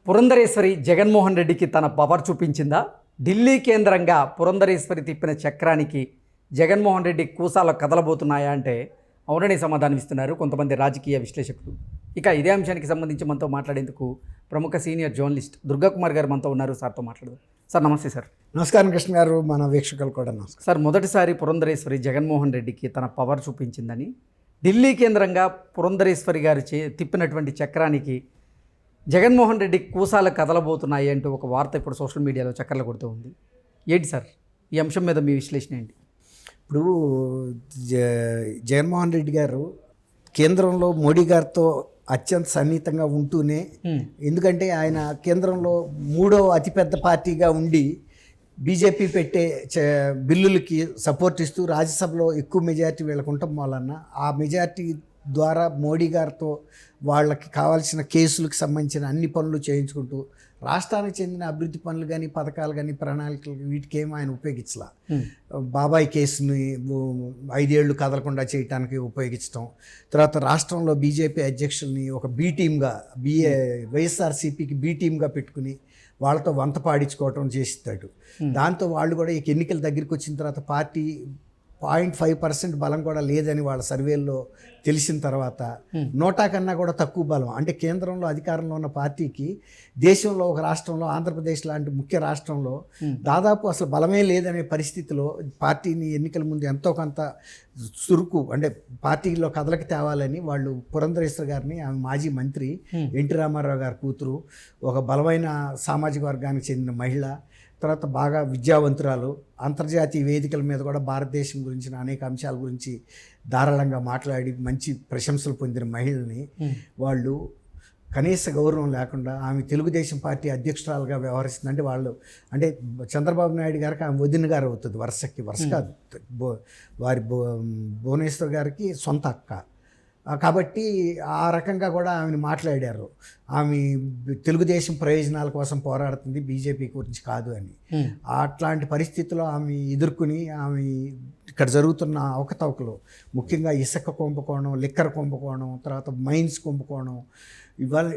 పురంధరేశ్వరి జగన్మోహన్ రెడ్డికి తన పవర్ చూపించిందా? ఢిల్లీ కేంద్రంగా పురంధరేశ్వరి తిప్పిన చక్రానికి జగన్మోహన్ రెడ్డి కూసాలు కదలబోతున్నాయా అంటే అవునని సమాధానం ఇస్తున్నారు కొంతమంది రాజకీయ విశ్లేషకులు. ఇక ఇదే అంశానికి సంబంధించి మనతో మాట్లాడేందుకు ప్రముఖ సీనియర్ జర్నలిస్ట్ దుర్గాకుమార్ గారు మనతో ఉన్నారు. సార్తో మాట్లాడదాం. సార్ నమస్తే. సార్ నమస్కారం కృష్ణ గారు, మన వీక్షకులు కూడా నమస్కారం. సార్, మొదటిసారి పురంధరేశ్వరి జగన్మోహన్ రెడ్డికి తన పవర్ చూపించిందని ఢిల్లీ కేంద్రంగా పురంధరేశ్వరి గారు తిప్పినటువంటి చక్రానికి జగన్మోహన్ రెడ్డి కూసాలు కదలబోతున్నాయి అంటూ ఒక వార్త ఇప్పుడు సోషల్ మీడియాలో చక్కర్లు కొడుతూ ఉంది. ఏంటి సార్ ఈ అంశం మీద మీ విశ్లేషణ ఏంటి? ఇప్పుడు జగన్మోహన్ రెడ్డి గారు కేంద్రంలో మోడీ గారితో అత్యంత సన్నిహితంగా ఉంటూనే, ఎందుకంటే ఆయన కేంద్రంలో మూడో అతిపెద్ద పార్టీగా ఉండి బీజేపీ పెట్టే బిల్లులకి సపోర్ట్ ఇస్తూ రాజ్యసభలో ఎక్కువ మెజారిటీ వీళ్ళకు ఉండటం వలన ఆ మెజారిటీ ద్వారా మోడీ గారితో వాళ్ళకి కావాల్సిన కేసులకు సంబంధించిన అన్ని పనులు చేయించుకుంటూ రాష్ట్రానికి చెందిన అభివృద్ధి పనులు కానీ పథకాలు కానీ ప్రణాళికలు వీటికేమో ఆయన ఉపయోగించలా. బాబాయ్ కేసుని 5 ఏళ్ళు కదలకుండా చేయడానికి ఉపయోగించడం, తర్వాత రాష్ట్రంలో బీజేపీ అధ్యక్షుల్ని ఒక బీ టీమ్గా వైఎస్ఆర్సీపీకి బీ టీమ్గా పెట్టుకుని వాళ్ళతో వంత పాడించుకోవటం చేస్తాడు. దాంతో వాళ్ళు కూడా ఇక ఎన్నికల దగ్గరికి వచ్చిన తర్వాత పార్టీ 0.5% బలం కూడా లేదని వాళ్ళ సర్వేల్లో తెలిసిన తర్వాత 100 కన్నా కూడా తక్కువ బలం, అంటే కేంద్రంలో అధికారంలో ఉన్న పార్టీకి దేశంలో ఒక రాష్ట్రంలో ఆంధ్రప్రదేశ్ లాంటి ముఖ్య రాష్ట్రంలో దాదాపు అసలు బలమే లేదనే పరిస్థితిలో పార్టీని ఎన్నికల ముందు ఎంతో కొంత చురుకు, అంటే పార్టీలో కథలకి తేవాలని వాళ్ళు పురంధరేశ్వరి గారిని, ఆమె మాజీ మంత్రి ఎన్టీ రామారావు గారి కూతురు, ఒక బలమైన సామాజిక వర్గానికి చెందిన మహిళ, తర్వాత బాగా విద్యావంతురాలు, అంతర్జాతీయ వేదికల మీద కూడా భారతదేశం గురించిన అనేక అంశాల గురించి ధారాళంగా మాట్లాడి మంచి ప్రశంసలు పొందిన మహిళని వాళ్ళు కనీస గౌరవం లేకుండా ఆమె తెలుగుదేశం పార్టీ అధ్యక్షురాలుగా వ్యవహరిస్తుంది. అంటే వాళ్ళు, అంటే చంద్రబాబు నాయుడు గారికి ఆమె వదిన గారు అవుతుంది, వరుస కాదు, వారి భువనేశ్వర్ గారికి సొంత అక్క. కాబట్టి ఆ రకంగా కూడా ఆమెను మాట్లాడారు. ఆమె తెలుగుదేశం ప్రయోజనాల కోసం పోరాడుతుంది, బీజేపీ గురించి కాదు అని. అట్లాంటి పరిస్థితుల్లో ఆమె ఎదుర్కొని ఆమె ఇక్కడ జరుగుతున్న అవకతవకలు, ముఖ్యంగా ఇసుక కుంభకోణం, లిక్కర్ కుంభకోణం, తర్వాత మైన్స్ కుంభకోణం, ఇవాళ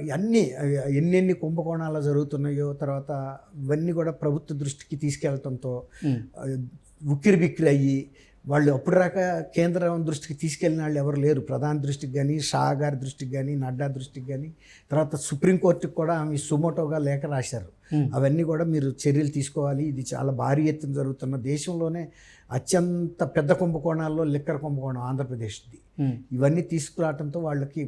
ఎన్నెన్ని కుంభకోణాలు జరుగుతున్నాయో, తర్వాత ఇవన్నీ కూడా ప్రభుత్వ దృష్టికి తీసుకెళ్లడంతో ఉక్కిరి బిక్కిరి అయ్యి వాళ్ళు అప్పుడు రాక కేంద్రం దృష్టికి తీసుకెళ్ళిన వాళ్ళు ఎవరు లేరు. ప్రధాని దృష్టికి కానీ, షా గారి దృష్టికి కానీ, నడ్డా దృష్టికి కానీ, తర్వాత సుప్రీంకోర్టుకి కూడా ఆమె సుమోటోగా లేఖ రాశారు. అవన్నీ కూడా మీరు చర్యలు తీసుకోవాలి, ఇది చాలా భారీ ఎత్తున జరుగుతున్న దేశంలోనే అత్యంత పెద్ద కుంభకోణాల్లో లిక్కర్ కుంభకోణం ఆంధ్రప్రదేశ్ది. ఇవన్నీ తీసుకురావడంతో వాళ్ళకి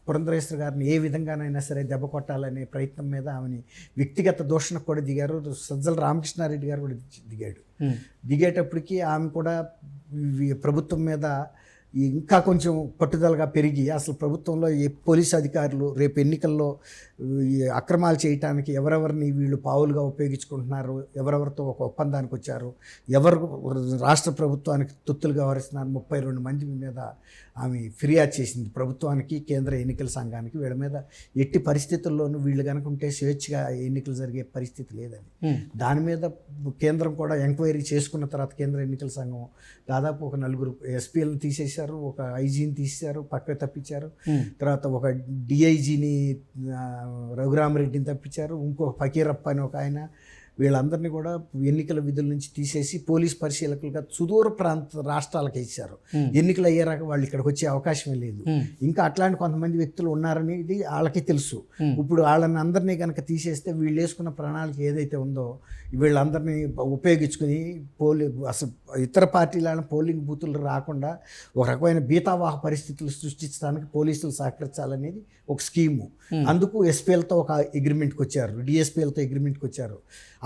పురంధరేశ్వరి గారిని ఏ విధంగానైనా సరే దెబ్బ కొట్టాలనే ప్రయత్నం మీద ఆమెని వ్యక్తిగత దూషణకు కూడా దిగారు. సజ్జల రామకృష్ణారెడ్డి గారు కూడా దిగాడు. దిగేటప్పటికి ఆమె కూడా ప్రభుత్వం మీద ఇంకా కొంచెం పట్టుదలగా పెరిగి, అసలు ప్రభుత్వంలో పోలీసు అధికారులు రేపు ఎన్నికల్లో అక్రమాలు చేయటానికి ఎవరెవరిని వీళ్ళు పావులుగా ఉపయోగించుకుంటున్నారు, ఎవరెవరితో ఒక ఒప్పందానికి వచ్చారు, ఎవరు రాష్ట్ర ప్రభుత్వానికి తొత్తులుగా వ్యవహరిస్తున్నారు, 32 మంది మీద ఆమె ఫిర్యాదు చేసింది ప్రభుత్వానికి, కేంద్ర ఎన్నికల సంఘానికి. వీళ్ళ మీద ఎట్టి పరిస్థితుల్లోనూ వీళ్ళు కనుక ఉంటే స్వేచ్ఛగా ఎన్నికలు జరిగే పరిస్థితి లేదని, దాని మీద కేంద్రం కూడా ఎంక్వైరీ చేసుకున్న తర్వాత కేంద్ర ఎన్నికల సంఘం దాదాపు ఒక 4 ఎస్పీలను తీసేశారు, ఒక ఐజీని తీశారు, పక్కకు తప్పించారు, తర్వాత ఒక డిఐజీని రఘురామరెడ్డిని తప్పించారు, ఇంకో ఫకీరప్ప అని ఒక ఆయన, వీళ్ళందరినీ కూడా ఎన్నికల విధుల నుంచి తీసేసి పోలీస్ పరిశీలకులుగా సుదూర ప్రాంత రాష్ట్రాలకు ఇచ్చారు. ఎన్నికలు అయ్యేరాక వాళ్ళు ఇక్కడికి వచ్చే అవకాశమే లేదు. ఇంకా అట్లాంటి కొంతమంది వ్యక్తులు ఉన్నారనేది వాళ్ళకి తెలుసు. ఇప్పుడు వాళ్ళని అందరినీ కనుక తీసేస్తే వీళ్ళు వేసుకున్న ప్రణాళిక ఏదైతే ఉందో వీళ్ళందరినీ ఉపయోగించుకుని అసలు ఇతర పార్టీల పోలింగ్ బూతులు రాకుండా ఒక రకమైన బీతావాహ పరిస్థితులు సృష్టించడానికి పోలీసులు సహకరించాలనేది ఒక స్కీము. అందుకు ఎస్పీలతో ఒక అగ్రిమెంట్కి వచ్చారు, డిఎస్పీలతో అగ్రిమెంట్కి వచ్చారు.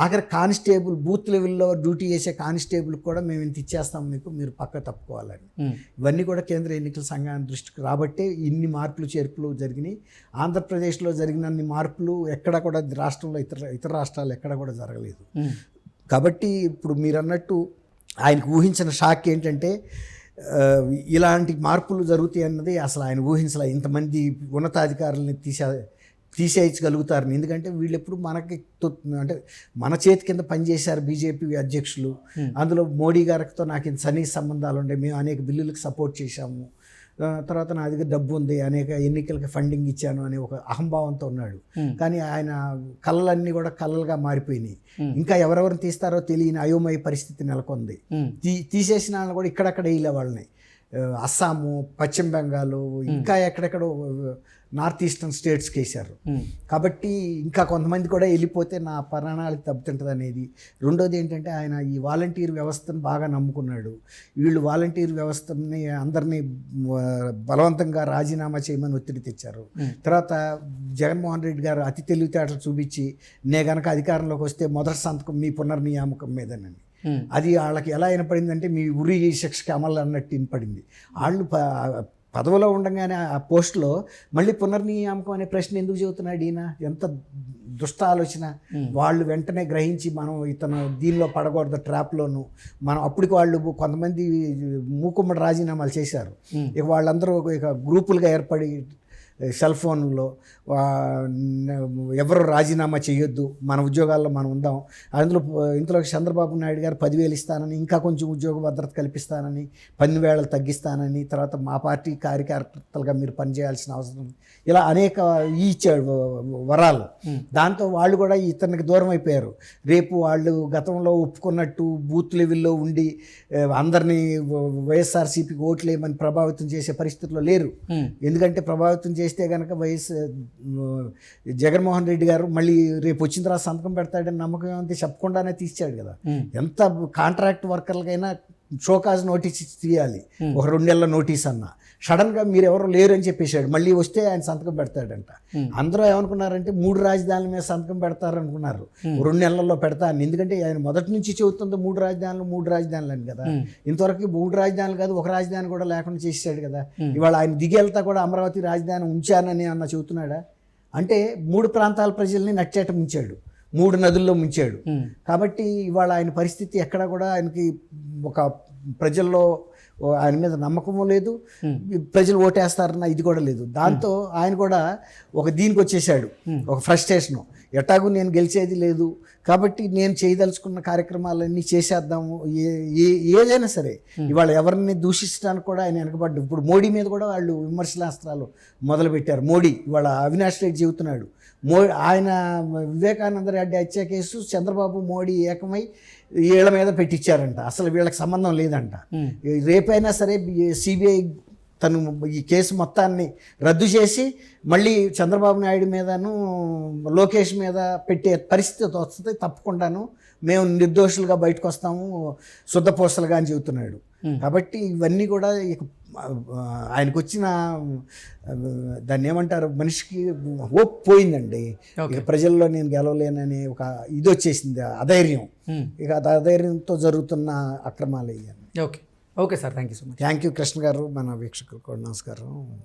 ఆఖరి కానిస్టేబుల్ బూత్ లెవెల్లో డ్యూటీ చేసే కానిస్టేబుల్కి కూడా మేము ఇంత ఇచ్చేస్తాం మీకు, మీరు పక్క తప్పుకోవాలని. ఇవన్నీ కూడా కేంద్ర ఎన్నికల సంఘాన్ని దృష్టికి రాబట్టే ఇన్ని మార్పులు చేర్పులు జరిగినాయి. ఆంధ్రప్రదేశ్లో జరిగినన్ని మార్పులు ఎక్కడ కూడా రాష్ట్రంలో ఇతర రాష్ట్రాలు ఎక్కడ కూడా జరగలేదు. కాబట్టి ఇప్పుడు మీరు అన్నట్టు ఆయనకు ఊహించిన షాక్ ఏంటంటే ఇలాంటి మార్పులు జరుగుతాయి అన్నది అసలు ఆయన ఊహించలే. ఇంతమంది ఉన్నతాధికారులని తీసేయగలుగుతారని. ఎందుకంటే వీళ్ళు ఎప్పుడు మనకి అంటే మన చేతి కింద పనిచేశారు బీజేపీ అధ్యక్షులు. అందులో మోడీ గారితో నాకు ఇంత సన్నిహిత సంబంధాలు ఉండే, మేము అనేక బిల్లులకు సపోర్ట్ చేశాము, తర్వాత నా దగ్గర డబ్బు ఉంది, అనేక ఎన్నికలకి ఫండింగ్ ఇచ్చాను అనే ఒక అహంభావంతో ఉన్నాడు. కానీ ఆయన కళలన్నీ కూడా కళలుగా మారిపోయినాయి. ఇంకా ఎవరెవరిని తీస్తారో తెలియని అయోమయ పరిస్థితి నెలకొంది. తీసేసిన వాళ్ళని కూడా ఇక్కడక్కడ వేయలే వాళ్ళని. అస్సాము, పశ్చిమ బెంగాల్, ఇంకా ఎక్కడెక్కడో నార్త్ ఈస్టర్న్ స్టేట్స్కి వేశారు. కాబట్టి ఇంకా కొంతమంది కూడా వెళ్ళిపోతే నా ప్రాణాలకు దెబ్బతింటుంది అనేది. రెండోది ఏంటంటే ఆయన ఈ వాలంటీర్ వ్యవస్థను బాగా నమ్ముకున్నాడు. వీళ్ళు వాలంటీర్ వ్యవస్థని అందరినీ బలవంతంగా రాజీనామా చేయమని ఒత్తిడి తెచ్చారు. తర్వాత జగన్మోహన్ రెడ్డి గారు అతి తెలివితేటలు చూపించి నే గనక అధికారంలోకి వస్తే మొదటి సంతకం మీ పునర్నియామకం మీదనని. అది వాళ్ళకి ఎలా వినపడిందంటే మీ ఉరి శిక్షకి అమలు అన్నట్టు వినపడింది. వాళ్ళు పదవిలో ఉండగానే ఆ పోస్టులో మళ్ళీ పునర్నియామకం అనే ప్రశ్న ఎందుకు చెబుతున్నాడు ఈయన? ఎంత దుష్ట ఆలోచన. వాళ్ళు వెంటనే గ్రహించి మనం ఇతను దీనిలో పడకూడదు ట్రాప్లోను. మనం అప్పటికి వాళ్ళు కొంతమంది మూకుమ్మడి రాజీనామాలు చేశారు. ఇక వాళ్ళందరూ ఇక గ్రూపులుగా ఏర్పడి సెల్ ఫోన్లో ఎవరు రాజీనామా చేయొద్దు, మన ఉద్యోగాల్లో మనం ఉందాం. ఇందులో చంద్రబాబు నాయుడు గారు 10,000 ఇస్తానని, ఇంకా కొంచెం ఉద్యోగ భద్రత కల్పిస్తానని, 10 వేళలు తగ్గిస్తానని, తర్వాత మా పార్టీ కార్యకర్తలుగా మీరు పనిచేయాల్సిన అవసరం, ఇలా అనేక ఇచ్చాడు వరాలు. దాంతో వాళ్ళు కూడా ఇతనికి దూరం అయిపోయారు. రేపు వాళ్ళు గతంలో ఒప్పుకున్నట్టు బూత్ లెవెల్లో ఉండి అందరినీ వైఎస్ఆర్సీపీకి ఓట్లేయమని ప్రభావితం చేసే పరిస్థితిలో లేరు. ఎందుకంటే ప్రభావితం చేస్తే కనుక జగన్మోహన్ రెడ్డి గారు మళ్ళీ రేపు వచ్చిన తర్వాత సంతకం పెడతాడని నమ్మకం ఏమంటే చెప్పకుండానే తీర్చాడు కదా. ఎంత కాంట్రాక్ట్ వర్కర్లకైనా షోకాజ్ నోటీస్ తీయాలి, ఒక 2 నెలల నోటీస్ అన్నా. సడన్గా మీరు ఎవరు లేరు అని చెప్పేశాడు. మళ్ళీ వస్తే ఆయన సంతకం పెడతాడంట. అందరూ ఏమనుకున్నారంటే 3 రాజధానుల మీద సంతకం పెడతారనుకున్నారు. 2 నెలల్లో పెడతాను. ఎందుకంటే ఆయన మొదటి నుంచి చెబుతుంది 3 రాజధానులు అని కదా. ఇంతవరకు 3 రాజధానులు కాదు, ఒక రాజధాని కూడా లేకుండా చేసాడు కదా. ఇవాళ ఆయన దిగేళ్తా కూడా అమరావతి రాజధాని ఉంచానని అన్న చెబుతున్నాడా? అంటే 3 ప్రాంతాల ప్రజల్ని నచ్చేట ముంచాడు, 3 నదుల్లో ముంచాడు. కాబట్టి ఇవాళ ఆయన పరిస్థితి ఎక్కడ కూడా ఆయనకి ఒక ప్రజల్లో ఆయన మీద నమ్మకము లేదు, ప్రజలు ఓటేస్తారన్న ఇది కూడా లేదు. దాంతో ఆయన కూడా ఒక దీనికి వచ్చేసాడు, ఒక ఫ్రస్ట్రేషను. ఎటాగు నేను గెలిచేది లేదు కాబట్టి నేను చేయదలుచుకున్న కార్యక్రమాలన్నీ చేసేద్దాము, ఏదైనా సరే. ఇవాళ ఎవరిని దూషించడానికి కూడా ఆయన వెనకబడ్డు. ఇప్పుడు మోడీ మీద కూడా వాళ్ళు విమర్శనాస్త్రాలు మొదలుపెట్టారు. మోడీ ఇవాళ అవినాష్ రెడ్డి చెబుతున్నాడు, ఆయన వివేకానంద రెడ్డి హత్య కేసు చంద్రబాబు మోడీ ఏకమై వీళ్ళ మీద పెట్టించారంట. అసలు వీళ్ళకి సంబంధం లేదంట. రేపైనా సరే సిబిఐ తను ఈ కేసు మొత్తాన్ని రద్దు చేసి మళ్ళీ చంద్రబాబు నాయుడు మీదను లోకేష్ మీద పెట్టే పరిస్థితి వస్తుంది. తప్పకుండాను మేము నిర్దోషులుగా బయటకు వస్తాము, శుద్ధపోసలుగా అని చెబుతున్నాడు. కాబట్టి ఇవన్నీ కూడా ఆయనకు వచ్చిన దాన్ని ఏమంటారు, మనిషికి హోప్ పోయిందండి. ఇక ప్రజల్లో నేను గెలవలేనని ఒక ఇది వచ్చేసింది, అధైర్యం. ఇక అధైర్యంతో జరుగుతున్న అక్రమాలు అయ్యాను. Okay sir, thank you so much. Thank you Krishna గారు. మన వీక్షకులకు కూడా నమస్కారం.